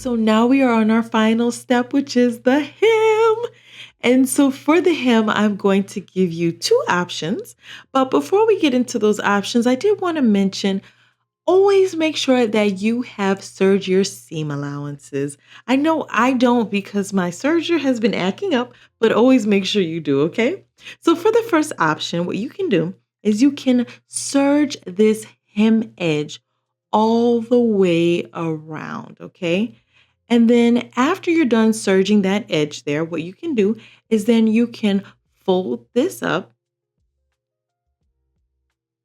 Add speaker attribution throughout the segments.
Speaker 1: So now we are on our final step, which is the hem. And so for the hem, I'm going to give you two options. But before we get into those options, I did want to mention always make sure that you have serger seam allowances. I know I don't because my serger has been acting up, but always make sure you do, okay? So for the first option, what you can do is you can serge this hem edge all the way around, okay? And then after you're done serging that edge there, what you can do is then you can fold this up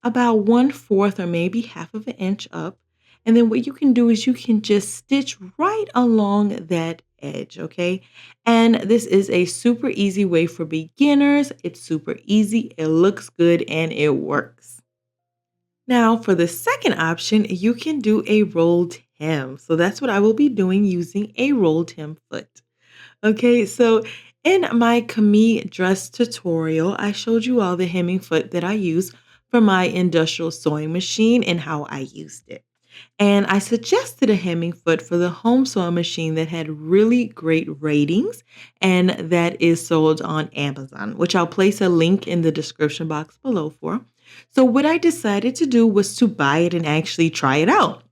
Speaker 1: about 1/4 or maybe half of an inch up. And then what you can do is you can just stitch right along that edge, okay? And this is a super easy way for beginners. It's super easy, it looks good, and it works. Now, for the second option, you can do a rolled hem. So that's what I will be doing using a rolled hem foot. Okay, so in my Camille dress tutorial, I showed you all the hemming foot that I use for my industrial sewing machine and how I used it. And I suggested a hemming foot for the home sewing machine that had really great ratings and that is sold on Amazon, which I'll place a link in the description box below for. So what I decided to do was to buy it and actually try it out.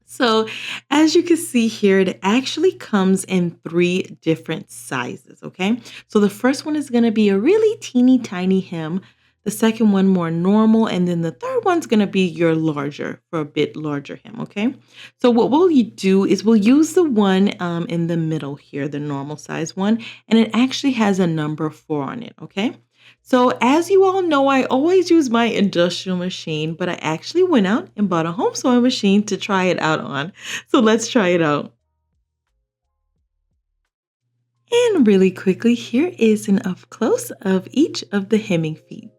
Speaker 1: So as you can see here, it actually comes in three different sizes, okay? So the first one is gonna be a really teeny tiny hem, the second one more normal, and then the third one's gonna be your larger, for a bit larger hem, okay? So what we'll do is we'll use the one in the middle here, the normal size one, and it actually has a number 4 on it, okay? So as you all know, I always use my industrial machine, but I actually went out and bought a home sewing machine to try it out on. So let's try it out. And really quickly, here is an up close of each of the hemming feet.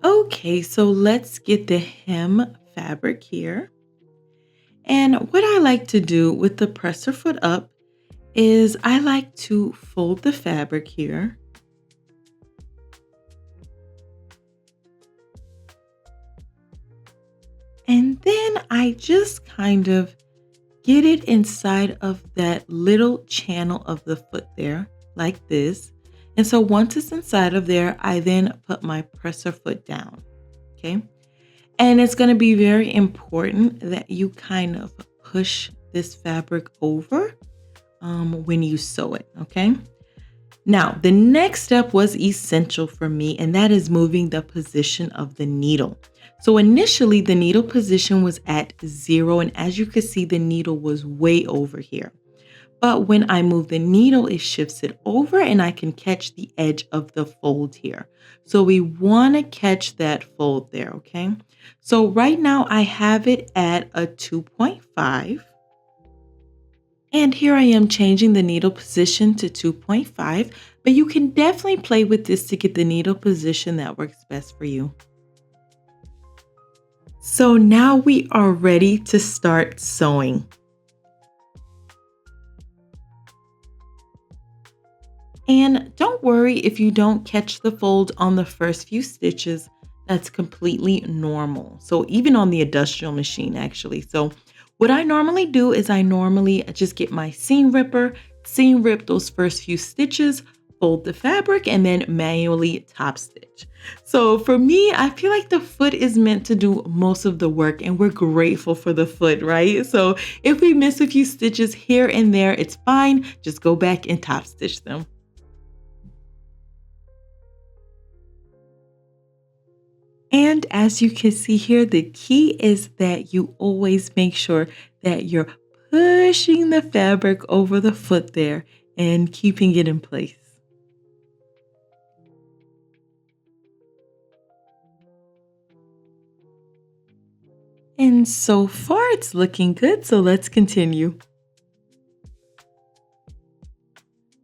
Speaker 1: Okay, so let's get the hem fabric here. And what I like to do with the presser foot up is I like to fold the fabric here. And then I just kind of get it inside of that little channel of the foot there, like this. And so once it's inside of there, I then put my presser foot down, okay? And it's gonna be very important that you kind of push this fabric over when you sew it, okay? Now, the next step was essential for me, and that is moving the position of the needle. So initially, the needle position was at 0, and as you can see, the needle was way over here. But when I move the needle, it shifts it over, and I can catch the edge of the fold here. So we want to catch that fold there, okay? So right now, I have it at a 2.5. And here I am changing the needle position to 2.5, but you can definitely play with this to get the needle position that works best for you. So now we are ready to start sewing. And don't worry if you don't catch the fold on the first few stitches, that's completely normal. So even on the industrial machine actually. So what I normally do is I normally just get my seam ripper, seam rip those first few stitches, fold the fabric, and then manually top stitch. So for me, I feel like the foot is meant to do most of the work, and we're grateful for the foot, right? So if we miss a few stitches here and there, it's fine. Just go back and top stitch them. And as you can see here, the key is that you always make sure that you're pushing the fabric over the foot there and keeping it in place. And so far it's looking good, so let's continue.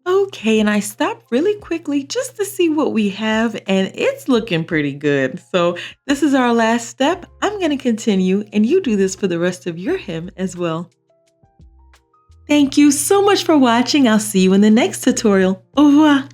Speaker 1: Okay, and I stopped really quickly just to see what we have, and it's looking pretty good. So this is our last step. I'm going to continue, and you do this for the rest of your hem as well. Thank you so much for watching. I'll see you in the next tutorial. Au revoir.